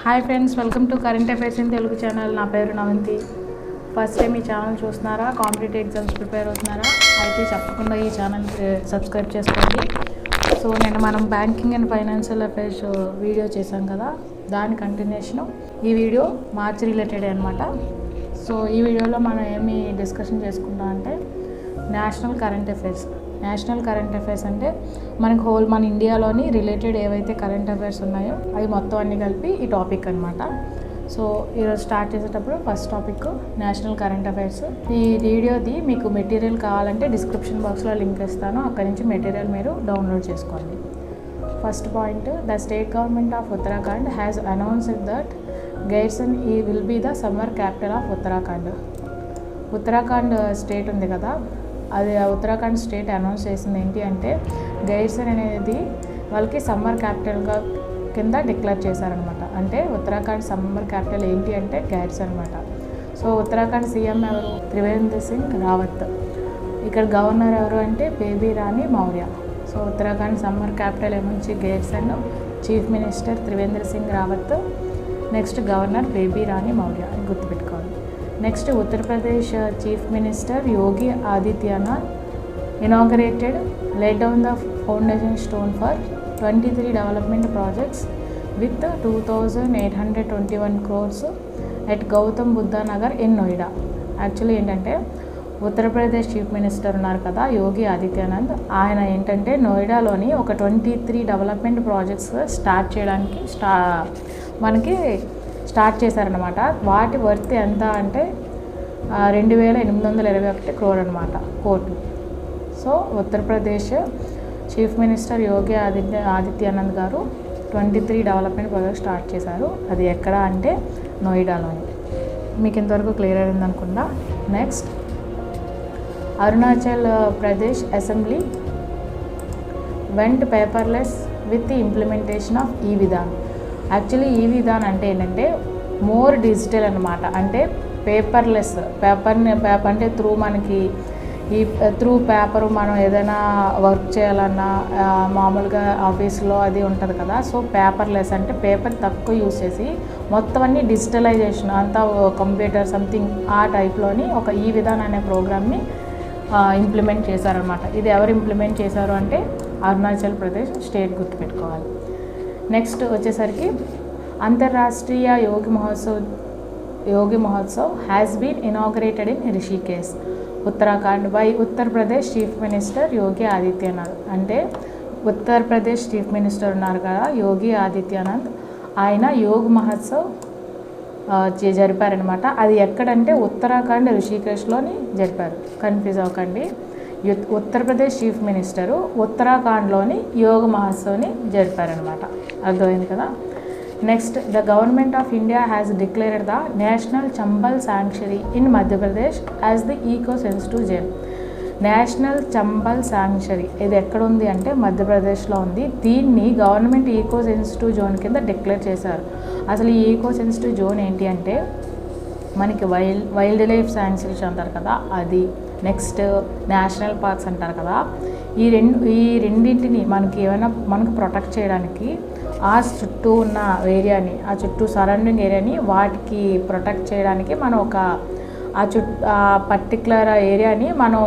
Hi friends, welcome to current affairs in Telugu channel. నా పేరు నవంతి. First time ఈ channel చూస్తున్నారా, కాంపిటేటివ్ ఎగ్జామ్స్ ప్రిపేర్ అవుతున్నారా, అయితే తప్పకుండా ఈ ఛానల్ సబ్స్క్రైబ్ చేసుకోండి. సో మనం banking and financial affairs video చేశాం కదా, దాని కంటిన్యూషను ఈ వీడియో మార్చ్ రిలేటెడ్ అనమాట. సో ఈ వీడియోలో మనం ఏమి డిస్కషన్ చేసుకుంటాం అంటే national current affairs. National current affairs అంటే మన ఇండియాలోని రిలేటెడ్ ఏవైతే కరెంట్ అఫైర్స్ ఉన్నాయో అవి మొత్తం అన్నీ కలిపి ఈ టాపిక్ అనమాట. సో ఈరోజు స్టార్ట్ చేసేటప్పుడు first topic national current affairs. ఈ వీడియోది మీకు మెటీరియల్ కావాలంటే డిస్క్రిప్షన్ బాక్స్లో లింక్ ఇస్తాను, అక్కడి నుంచి మెటీరియల్ మీరు డౌన్లోడ్ చేసుకోండి. First point, the state government of Uttarakhand has announced that Gairsain will be the summer capital of Uttarakhand. Uttarakhand state ఉంది కదా, అది ఉత్తరాఖండ్ స్టేట్ అనౌన్స్ చేసింది ఏంటి అంటే గైర్సన్ అనేది వాళ్ళకి సమ్మర్ క్యాపిటల్గా కింద డిక్లేర్ చేశారనమాట. అంటే ఉత్తరాఖండ్ సమ్మర్ క్యాపిటల్ ఏంటి అంటే గైర్సన్ అనమాట. సో ఉత్తరాఖండ్ సీఎం ఎవరు? త్రివేంద్ర సింగ్ రావత్. ఇక్కడ గవర్నర్ ఎవరు అంటే Baby Rani Maurya. So Uttarakhand summer capital ఏమొచ్చి Gairsain, chief minister Trivendra Singh Rawat, next governor Baby Rani Maurya అని గుర్తుపెట్టుకోవాలి. Next Uttar Pradesh chief minister Yogi Adityanath inaugurated laid down the foundation stone for 23 development projects with 2,821 crores at Gautam Buddha Nagar in Noida. Actually ఏంటంటే Uttar Pradesh chief minister ఉన్నారు కదా యోగి ఆదిత్యనాథ్, ఆయన ఏంటంటే నోయిడాలోని ఒక 23 డెవలప్మెంట్ ప్రాజెక్ట్స్ స్టార్ట్ చేయడానికి మనకి స్టార్ట్ చేశారనమాట. వాటి వర్త్ ఎంత అంటే 2,821 crore అనమాట court. So Uttar Pradesh chief minister Yogi Adityanath గారు 23 డెవలప్మెంట్ ప్రాజెక్ట్ స్టార్ట్ చేశారు. అది ఎక్కడ అంటే నోయిడాలోని. మీకు ఇంతవరకు క్లియర్ అయింది అనుకుంటా. Next, Arunachal Pradesh assembly vent paperless with the implementation of ఈ విధాన్. యాక్చువల్లీ ఈ విధాన్ అంటే ఏంటంటే మోర్ డిజిటల్ అనమాట. అంటే పేపర్లెస్, పేపర్ అంటే మనకి త్రూ పేపర్ మనం ఏదైనా వర్క్ చేయాలన్నా మామూలుగా ఆఫీస్లో అది ఉంటుంది కదా. సో పేపర్లెస్ అంటే పేపర్ తక్కువ యూజ్ చేసి మొత్తం అన్ని డిజిటలైజేషన్ అంతా కంప్యూటర్ సంథింగ్ ఆ టైప్లోని ఒక ఈ విధానం అనే ప్రోగ్రామ్ని ఇంప్లిమెంట్ చేశారనమాట. ఇది ఎవరు ఇంప్లిమెంట్ చేశారు అంటే అరుణాచల్ ప్రదేశ్ స్టేట్ గుర్తుపెట్టుకోవాలి. నెక్స్ట్ వచ్చేసరికి Antarrashtriya Yog Mahotsav has been inaugurated in Rishikesh, Uttarakhand by Uttar Pradesh chief minister Yogi Adityanath. అంటే ఉత్తరప్రదేశ్ చీఫ్ మినిస్టర్ ఉన్నారు కదా యోగి ఆదిత్యనాథ్, ఆయన యోగ్ మహోత్సవ్ జరిపారనమాట. అది ఎక్కడంటే ఉత్తరాఖండ్ రిషికేశ్లోని జరిపారు, కన్ఫ్యూజ్ అవ్వకండి. ఉత్తరప్రదేశ్ చీఫ్ మినిస్టరు ఉత్తరాఖండ్లోని యోగ మహోత్సవ్ని జరిపారనమాట. అర్థమైంది కదా. Next, the government of India has declared the national Chambal sanctuary in Madhya Pradesh as the eco sensitive zone. National Chambal sanctuary ఇది ఎక్కడ ఉంది అంటే మధ్యప్రదేశ్లో ఉంది. దీన్ని గవర్నమెంట్ ఈకో సెన్సిటివ్ జోన్ కింద డిక్లేర్ చేశారు. అసలు ఈ ఈకో సెన్సిటివ్ జోన్ ఏంటి అంటే మనకి వైల్డ్ లైఫ్ శాంక్చురీస్ అంటారు కదా అది, నెక్స్ట్ నేషనల్ పార్క్స్ అంటారు కదా, ఈ రెండింటిని మనకు ప్రొటెక్ట్ చేయడానికి ఆ చుట్టూ ఉన్న ఏరియాని, ఆ చుట్టూ సరౌండింగ్ ఏరియాని వాటికి ప్రొటెక్ట్ చేయడానికి మనం ఆ పర్టికులర్ ఏరియాని మనం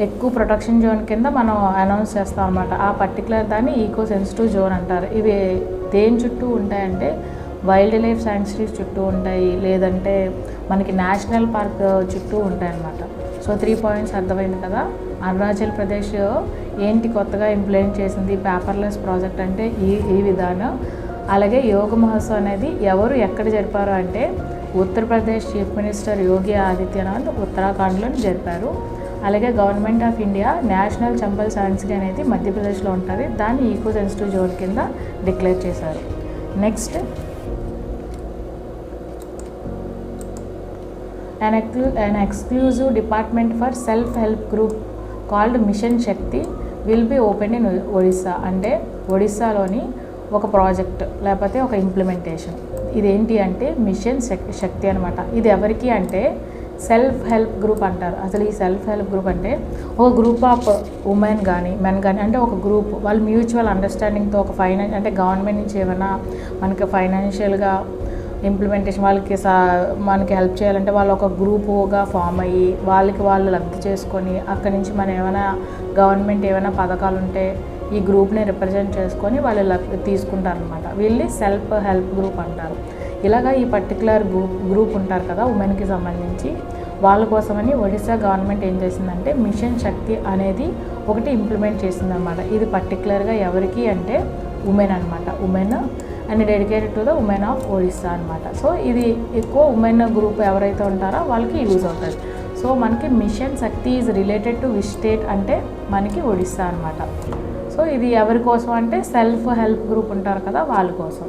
ఎక్కువ ప్రొటెక్షన్ జోన్ కింద మనం అనౌన్స్ చేస్తాం అనమాట. ఆ పర్టికులర్ దాన్ని ఈకో సెన్సిటివ్ జోన్ అంటారు. ఇవి దేని చుట్టూ ఉంటాయంటే వైల్డ్ లైఫ్ శాంక్చురీస్ చుట్టూ ఉంటాయి, లేదంటే మనకి నేషనల్ పార్క్ చుట్టూ ఉంటాయి అన్నమాట. సో 3 పాయింట్స్ అర్థమైంది కదా. అరుణాచల్ ప్రదేశ్ ఏంటి కొత్తగా ఇంప్లిమెంట్ చేసింది పేపర్లెస్ ప్రాజెక్ట్ అంటే ఈ విధానం. అలాగే యోగ మహోత్సవ్ అనేది ఎవరు ఎక్కడ జరిపారు అంటే ఉత్తరప్రదేశ్ చీఫ్ మినిస్టర్ యోగి ఆదిత్యనాథ్ ఉత్తరాఖండ్లో జరిపారు. అలాగే government of India national Chambal sanctuary అనేది మధ్యప్రదేశ్లో ఉంటుంది, దాన్ని ఈకో సెన్సిటివ్ జోన్ కింద డిక్లేర్ చేశారు. Next, an exclusive department for self-help group called Mission Shakti will be opened in Odisha. అంటే ఒడిస్సాలోని ఒక ప్రాజెక్ట్ లేకపోతే ఒక ఇంప్లిమెంటేషన్. ఇదేంటి అంటే మిషన్ శక్తి అనమాట. ఇది ఎవరికి అంటే సెల్ఫ్ హెల్ప్ గ్రూప్ అంటారు. అసలు ఈ సెల్ఫ్ హెల్ప్ గ్రూప్ అంటే ఒక గ్రూప్ ఆఫ్ ఉమెన్ కానీ మెన్ కానీ, అంటే ఒక గ్రూప్ వాళ్ళు మ్యూచువల్ అండర్స్టాండింగ్తో ఒక అంటే గవర్నమెంట్ నుంచి ఏమైనా మనకి ఫైనాన్షియల్గా ఇంప్లిమెంటేషన్ మనకి హెల్ప్ చేయాలంటే వాళ్ళు ఒక గ్రూపుగా ఫామ్ అయ్యి వాళ్ళు లబ్ధి చేసుకొని అక్కడి నుంచి మనం ఏమైనా గవర్నమెంట్ ఏమైనా పథకాలు ఉంటే ఈ గ్రూప్ని రిప్రజెంట్ చేసుకొని వాళ్ళు తీసుకుంటారనమాట. వీళ్ళని సెల్ఫ్ హెల్ప్ గ్రూప్ అంటారు. ఇలాగా ఈ పర్టికులర్ గ్రూప్ ఉంటారు కదా ఉమెన్కి సంబంధించి, వాళ్ళ కోసమని ఒడిశా గవర్నమెంట్ ఏం చేసిందంటే మిషన్ శక్తి అనేది ఒకటి ఇంప్లిమెంట్ చేసిందనమాట. ఇది పర్టికులర్గా ఎవరికి అంటే ఉమెన్ అనమాట, women and dedicated to the women of Odisha అనమాట. సో ఇది ఎక్కువ ఉమెన్ గ్రూప్ ఎవరైతే ఉంటారో వాళ్ళకి యూజ్ అవుతుంది. సో మనకి mission Shakti is related to which state అంటే మనకి ఒడిస్సా అనమాట. సో ఇది ఎవరి కోసం అంటే సెల్ఫ్ హెల్ప్ గ్రూప్ ఉంటారు కదా వాళ్ళ కోసం.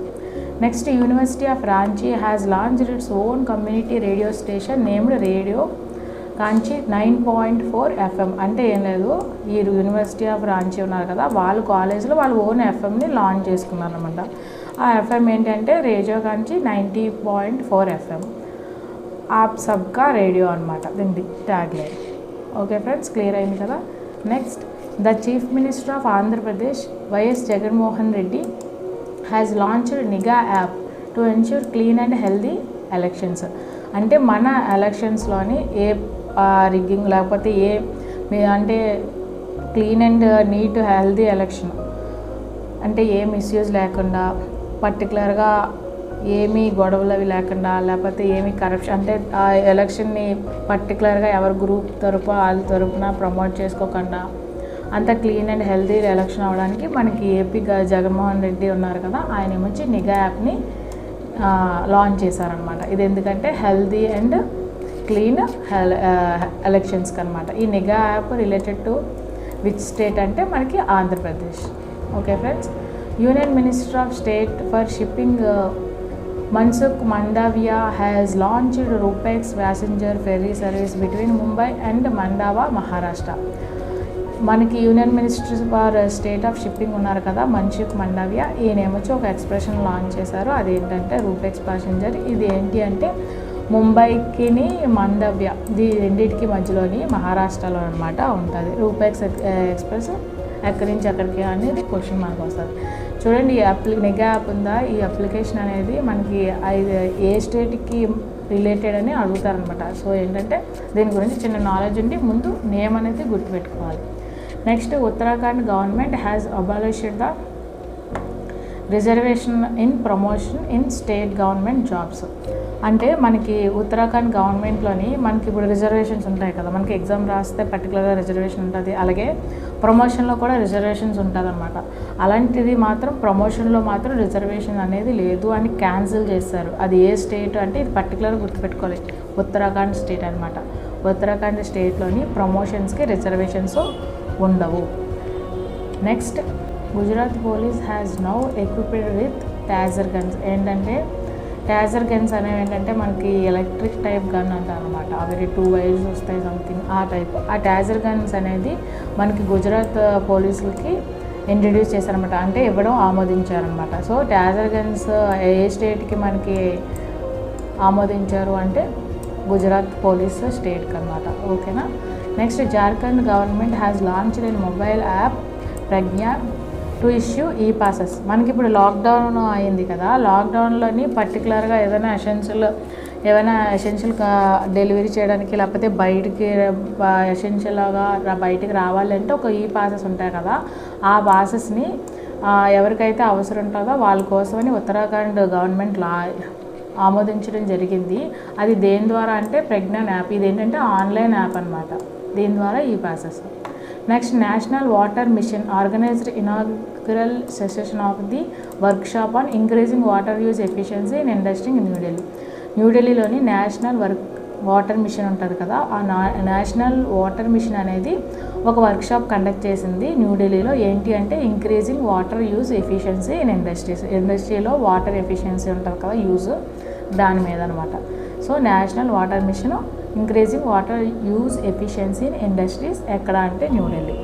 Next, university of Ranchi has launched its own community radio station named radio Kanchi 9.4 FM. అంటే ఏం లేదు, ఈ యూనివర్సిటీ ఆఫ్ రాంచీ ఉన్నారు కదా వాళ్ళ కాలేజ్లో వాళ్ళు ఓన్ ఎఫ్ఎంని లాంచ్ చేసుకున్నారు అనమాట. ఆ ఎఫ్ఎం ఏంటంటే రేడియో కాంచీ 90.4 FM. ఆప్ సబ్కా రేడియో అనమాట దీనికి tag line. Okay friends, clear అయింది కదా. Next, the chief minister of Andhra Pradesh YS Jaganmohan Reddy has launched Nigha app to ensure clean and healthy elections. అంటే మన ఎలక్షన్స్లోని ఏ రిగ్గింగ్ లేకపోతే అంటే clean and neat healthy election అంటే ఏ మిస్యూజ్ లేకుండా, పర్టికులర్గా ఏమీ గొడవలు అవి లేకుండా, లేకపోతే ఏమీ కరప్షన్ అంటే ఆ ఎలక్షన్ని పర్టికులర్గా ఎవరి గ్రూప్ వాళ్ళ తరపున ప్రమోట్ చేసుకోకుండా అంత క్లీన్ అండ్ హెల్దీ ఎలక్షన్ అవ్వడానికి మనకి ఏపీ జగన్మోహన్ రెడ్డి ఉన్నారు కదా, ఆయన ఏమొచ్చి నిఘా యాప్ని లాంచ్ చేశారనమాట. ఇది ఎందుకంటే హెల్దీ అండ్ క్లీన్ ఎలక్షన్స్కి అనమాట. ఈ Nigha app related to which state అంటే మనకి Andhra Pradesh. Okay friends, union minister of state for shipping Mansukh Mandaviya has launched ropax passenger ferry service between Mumbai and Mandwa, Maharashtra. మనకి union minister for state of shipping ఉన్నారు కదా మన్సుఖ్ మండావియా, ఈయనేమొచ్చి ఒక ఎక్స్ప్రెషన్ లాంచ్ చేశారు. అదేంటంటే రూపెక్స్ ప్యాసింజర్. ఇది ఏంటి అంటే ముంబైకి మండవ్య ఇది రెండింటికి మధ్యలోని మహారాష్ట్రలో అనమాట ఉంటుంది. రూపెక్స్ ఎక్స్ప్రెస్ ఎక్కడి నుంచి ఎక్కడికి అనేది క్వశ్చన్ మార్క్ వస్తుంది. చూడండి, ఈ నిఘా యాప్ ఉందా, ఈ అప్లికేషన్ అనేది మనకి ఏ స్టేట్కి రిలేటెడ్ అని అడుగుతారనమాట. సో ఏంటంటే దీని గురించి చిన్న నాలెడ్జ్ ఉండి ముందు నేమ్ అనేది గుర్తుపెట్టుకోవాలి. Next, Uttarakhand government has abolished the reservation in promotion in state government jobs. అంటే మనకి ఉత్తరాఖండ్ గవర్నమెంట్లోని మనకి ఇప్పుడు రిజర్వేషన్స్ ఉంటాయి కదా, మనకి ఎగ్జామ్ రాస్తే పర్టికులర్గా రిజర్వేషన్ ఉంటుంది, అలాగే ప్రమోషన్లో కూడా రిజర్వేషన్స్ ఉంటుంది అనమాట. అలాంటిది మాత్రం ప్రమోషన్లో మాత్రం రిజర్వేషన్ అనేది లేదు అని క్యాన్సిల్ చేస్తారు. అది ఏ స్టేట్ అంటే ఇది పర్టికులర్గా గుర్తుపెట్టుకోవాలి, ఉత్తరాఖండ్ స్టేట్ అనమాట. ఉత్తరాఖండ్ స్టేట్లోని ప్రమోషన్స్కి రిజర్వేషన్స్ ఉండవు. Next, Gujarat police has now equipped with taser guns. ఏంటంటే టాజర్ గన్స్ అనేవి ఏంటంటే మనకి ఎలక్ట్రిక్ టైప్ గన్ అంటారు అనమాట. అవి 2 వైర్స్ వస్తాయి సంథింగ్ ఆ టైప్. ఆ టాజర్ గన్స్ అనేది మనకి గుజరాత్ పోలీసులకి ఇంట్రడ్యూస్ చేశారనమాట, అంటే ఇవ్వడం ఆమోదించారనమాట. సో టాజర్ గన్స్ ఏ స్టేట్కి మనకి ఆమోదించారు అంటే గుజరాత్ పోలీస్ స్టేట్కి అనమాట. ఓకేనా. Next, Jharkhand government has launched in mobile app Pragya to issue e passes. మనకి ఇప్పుడు లాక్డౌన్ అయింది కదా, లాక్డౌన్లోని పర్టికులర్గా ఏదైనా ఎసెన్షియల్ డెలివరీ చేయడానికి లేకపోతే బయటికి ఎసెన్షియల్గా బయటికి రావాలంటే ఒక ఈ పాసెస్ ఉంటాయి కదా, ఆ పాసెస్ని ఎవరికైతే అవసరం ఉంటుందో వాళ్ళ కోసమని ఉత్తరాఖండ్ గవర్నమెంట్ ఆమోదించడం జరిగింది. అది దేని ద్వారా అంటే ప్రజ్ఞాన్ యాప్. ఇది ఏంటంటే ఆన్లైన్ యాప్ అనమాట, దీని ద్వారా ఈ passes. Next, national water mission organised inaugural session of the workshop on increasing water use efficiency in industry in New Delhi. న్యూఢిల్లీలోని నేషనల్ వాటర్ మిషన్ ఉంటుంది కదా, ఆ నేషనల్ వాటర్ మిషన్ అనేది ఒక వర్క్షాప్ కండక్ట్ చేసింది న్యూఢిల్లీలో. ఏంటి అంటే increasing water use efficiency in industries. ఇండస్ట్రీలో వాటర్ ఎఫిషియన్సీ ఉంటుంది కదా యూజ్, దాని మీద అనమాట. So national water mission increasing water use efficiency in industries ఎక్కడ అంటే New Delhi.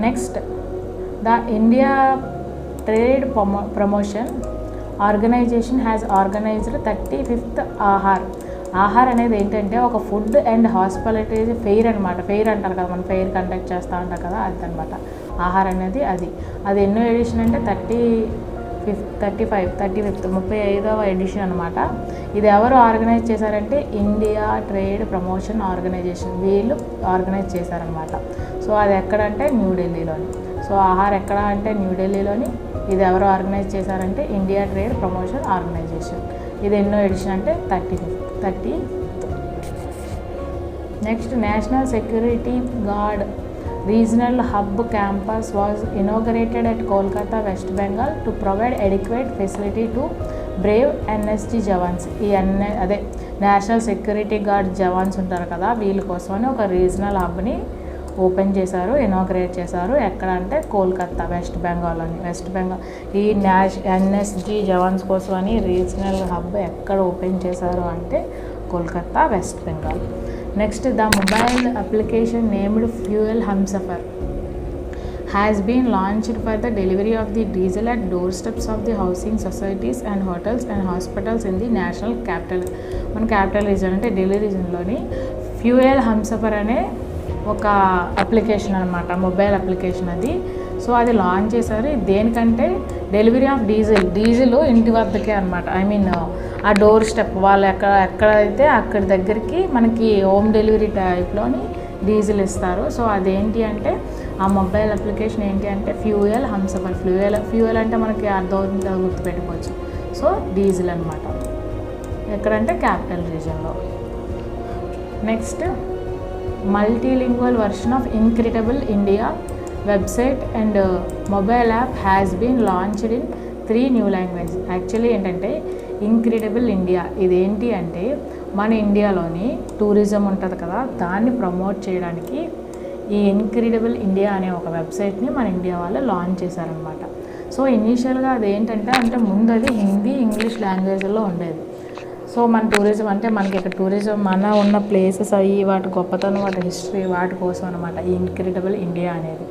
Next, the India trade promotion organisation has organised 35th Aahar. Aahar అనేది ఏంటంటే ఒక ఫుడ్ అండ్ హాస్పిటాలిటీ ఫెయిర్ అనమాట. ఫెయిర్ అంటారు కదా, మనం ఫెయిర్ కండక్ట్ చేస్తూ ఉంటాం కదా, అదనమాట ఆహార్ అనేది. అది ఎన్నో ఎడిషన్ అంటే 35వ ఎడిషన్ అనమాట. ఇది ఎవరు ఆర్గనైజ్ చేశారంటే ఇండియా ట్రేడ్ ప్రమోషన్ ఆర్గనైజేషన్, వీళ్ళు ఆర్గనైజ్ చేశారనమాట. సో అది ఎక్కడంటే న్యూఢిల్లీలోని. సో ఆహార్ ఎక్కడ అంటే న్యూఢిల్లీలోని. ఇది ఎవరు ఆర్గనైజ్ చేశారంటే ఇండియా ట్రేడ్ ప్రమోషన్ ఆర్గనైజేషన్. ఇది ఎన్నో ఎడిషన్ అంటే 30. Next, national security guard regional hub campus was inaugurated at Kolkata, west Bengal to provide adequate facility to Brave NSG jawans. అదే నేషనల్ సెక్యూరిటీ గార్డ్ జవాన్స్ ఉంటారు కదా, వీళ్ళ కోసమని ఒక రీజనల్ హబ్ని ఓపెన్ చేశారు, ఇనాగరేట్ చేశారు. ఎక్కడ అంటే కోల్కతా, వెస్ట్ బెంగాల్. ఈ ఎన్ఎస్జీ జవాన్స్ కోసమని రీజనల్ హబ్ ఎక్కడ ఓపెన్ చేశారు అంటే Kolkata, west Bengal. Next, the mobile application named fuel Humsafar has been launched for the delivery of the diesel at doorsteps of the housing societies and hotels and hospitals in the national capital. మన capital region అంటే Delhi రీజన్లోని fuel Humsafar అనే ఒక application అనమాట, mobile application అది. So అది launch చేశారు. దేనికంటే delivery of diesel ఇంటి వద్దకే అనమాట. ఆ డోర్ స్టెప్ వాళ్ళు ఎక్కడైతే అక్కడి దగ్గరికి మనకి హోమ్ డెలివరీ టైప్లోని డీజిల్ ఇస్తారు. సో అదేంటి అంటే ఆ మొబైల్ అప్లికేషన్ ఏంటి అంటే ఫ్యూయల్ హంసఫర్. ఫ్యూయల్ అంటే మనకి అర్థమవుతుంది, గుర్తుపెట్టుకోవచ్చు. సో డీజిల్ అనమాట, ఎక్కడంటే క్యాపిటల్ రీజన్లో. Next, multilingual version of incredible India website and mobile app has been launched in 3 new languages. Actually ఏంటంటే ఇన్క్రెడిబుల్ ఇండియా ఇదేంటి అంటే మన ఇండియాలోని టూరిజం ఉంటుంది కదా, దాన్ని ప్రమోట్ చేయడానికి ఈ ఇన్క్రెడిబుల్ ఇండియా అనే ఒక వెబ్సైట్ని మన ఇండియా వాళ్ళు లాంచ్ చేశారనమాట. సో ఇనీషియల్గా అది ఏంటంటే ముందు అది హిందీ, ఇంగ్లీష్ లాంగ్వేజ్లో ఉండేది. సో మన టూరిజం అంటే మనకి ఇక్కడ టూరిజం మన ఉన్న ప్లేసెస్ అవి, వాటి గొప్పతనం, వాటి హిస్టరీ, వాటి కోసం అనమాట ఈ ఇన్క్రెడిబుల్ ఇండియా అనేది.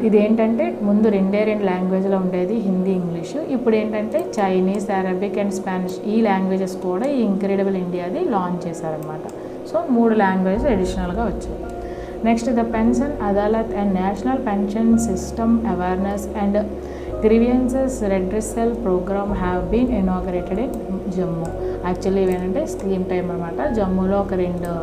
ఇది ఏంటంటే ముందు 2 లాంగ్వేజ్లో ఉండేది, హిందీ, ఇంగ్లీషు. ఇప్పుడు ఏంటంటే చైనీస్, అరబిక్ అండ్ స్పానిష్ ఈ లాంగ్వేజెస్ కూడా ఈ ఇన్క్రెడిబుల్ ఇండియాది లాంచ్ చేశారనమాట. సో 3 లాంగ్వేజెస్ అడిషనల్గా వచ్చాయి. Next, the pension adalat and national pension system awareness and grievances redressal programme have been inaugurated in Jammu. Actually ఇవేంటంటే స్కీమ్ టైం అనమాట. జమ్మూలో ఒక 2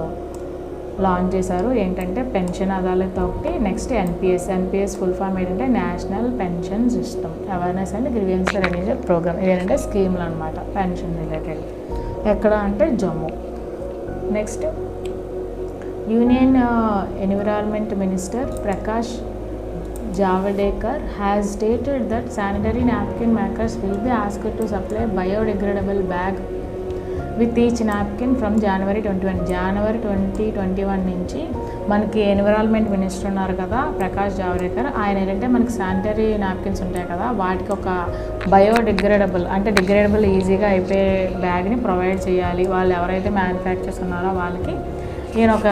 లాంచ్ చేశారు. ఏంటంటే పెన్షన్ అదాలత్ ఒకటి, నెక్స్ట్ ఎన్పిఎస్ ఫుల్ ఫామ్ ఏంటంటే national pension system awareness and grievance redressal programme. ఇదేంటంటే స్కీమ్లు అనమాట పెన్షన్ రిలేటెడ్. ఎక్కడ అంటే Jammu. Next, union environment minister Prakash Javadekar has stated that sanitary napkin makers will be asked to supply biodegradable bag with each napkin from January 2021 నుంచి మనకి environment minister ఉన్నారు కదా ప్రకాష్ జావడేకర్, ఆయన ఏంటంటే మనకి శానిటరీ నాప్కిన్స్ ఉంటాయి కదా, వాటికి ఒక బయోడిగ్రేడబుల్ అంటే డిగ్రేడబుల్ ఈజీగా అయిపోయే బ్యాగ్ని ప్రొవైడ్ చేయాలి. వాళ్ళు ఎవరైతే మ్యానుఫ్యాక్చర్స్ ఉన్నారో వాళ్ళకి ఈయన ఒక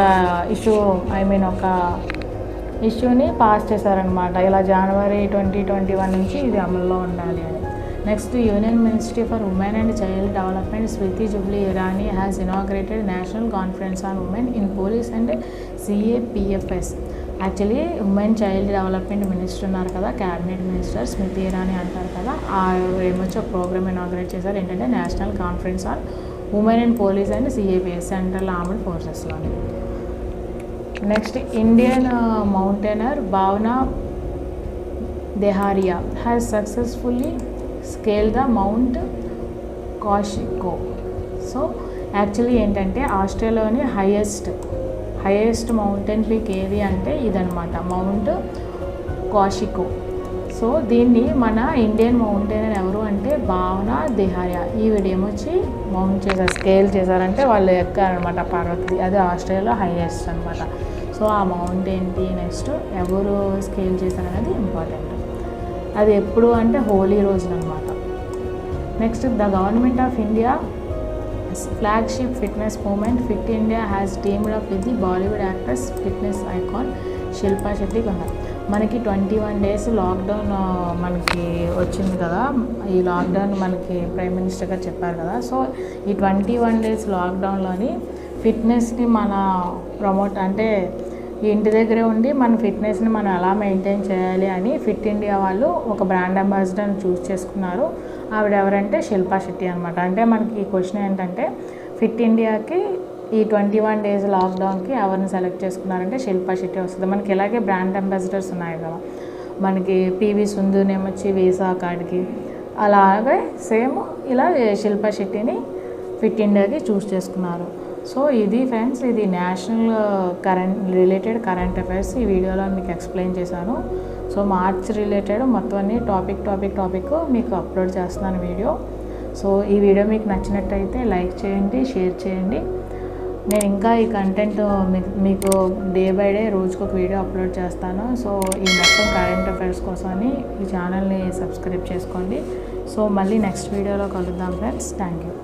ఇష్యూని పాస్ చేశారనమాట. ఇలా January 2021 నుంచి ఇది అమల్లో ఉండాలి అని. Next, union ministry for women and child development Smriti Jubilee Irani has inaugurated national conference on women in police and CAPFS. Actually women child development minister ఉన్నారు కదా, క్యాబినెట్ మినిస్టర్ స్మృతి ఇరానీ అంటారు కదా, ఏమొచ్చి ఒక ప్రోగ్రామ్ ఇనాగ్రేట్ చేశారు. ఏంటంటే national conference on women in police and CAPS central armed ఫోర్సెస్లోని. Next, Indian mountaineer Bhavna Dehariya has successfully scale the mount Kosciuszko. So actually ఏంటంటే ఆస్ట్రేలియాలోని హైయెస్ట్ మౌంటైన్ పీక్ ఏది అంటే ఇదనమాట, మౌంట్ కాషికో. సో దీన్ని మన ఇండియన్ మౌంటైనర్ ఎవరు అంటే భావనా దెహారియా. ఈ వీడియోమొచ్చి స్కేల్ చేశారంటే వాళ్ళు ఎక్కారనమాట పర్వతది, అది ఆస్ట్రేలియాలో హైయెస్ట్ అనమాట. సో ఆ మౌంట్ ఏంటి, నెక్స్ట్ ఎవరు స్కేల్ చేశారనేది ఇంపార్టెంట్. అది ఎప్పుడు అంటే హోలీ రోజున అనమాట. Next, the government of India flagship fitness movement fit India has teamed up with the Bollywood actress fitness icon Shilpa Shetty. మనకి 21 డేస్ లాక్డౌన్ మనకి వచ్చింది కదా. ఈ లాక్డౌన్ మనకి ప్రైమ్ మినిస్టర్ గారు చెప్పారు కదా. సో ఈ 21 డేస్ లాక్డౌన్లోని ఫిట్నెస్ని మన ప్రమోట్ అంటే ఇంటి దగ్గరే ఉండి మన ఫిట్నెస్ని మనం ఎలా మెయింటైన్ చేయాలి అని ఫిట్ ఇండియా వాళ్ళు ఒక బ్రాండ్ అంబాసిడర్ని చూస్ చేసుకున్నారు. ఆవిడ ఎవరంటే శిల్పా శెట్టి అనమాట. అంటే మనకి ఈ క్వశ్చన్ ఏంటంటే ఫిట్ ఇండియాకి ఈ 21 డేస్ లాక్డౌన్కి ఎవరిని సెలెక్ట్ చేసుకున్నారంటే శిల్పా శెట్టి వస్తుంది. మనకి ఇలాగే బ్రాండ్ అంబాసిడర్స్ ఉన్నాయి కదా, మనకి పివి సింధునేమొచ్చి వీసా కార్డ్కి, అలాగే సేమ్ ఇలా శిల్పా శెట్టిని ఫిట్ ఇండియాకి చూస్ చేసుకున్నారు. సో ఇది ఫ్రెండ్స్, ఇది నేషనల్ రిలేటెడ్ కరెంట్ అఫైర్స్ ఈ వీడియోలో మీకు ఎక్స్ప్లెయిన్ చేశాను. సో మార్చ్ రిలేటెడ్ మొత్తం అన్ని టాపిక్ మీకు అప్లోడ్ చేస్తున్నాను వీడియో. సో ఈ వీడియో మీకు నచ్చినట్టయితే లైక్ చేయండి, షేర్ చేయండి. నేను ఇంకా ఈ కంటెంట్ మీకు డే బై డే రోజుకొక వీడియో అప్లోడ్ చేస్తాను. సో ఈ మొత్తం కరెంట్ అఫైర్స్ కోసమని ఈ ఛానల్ని సబ్స్క్రైబ్ చేసుకోండి. సో మళ్ళీ నెక్స్ట్ వీడియోలో కలుద్దాం ఫ్రెండ్స్. Thank you.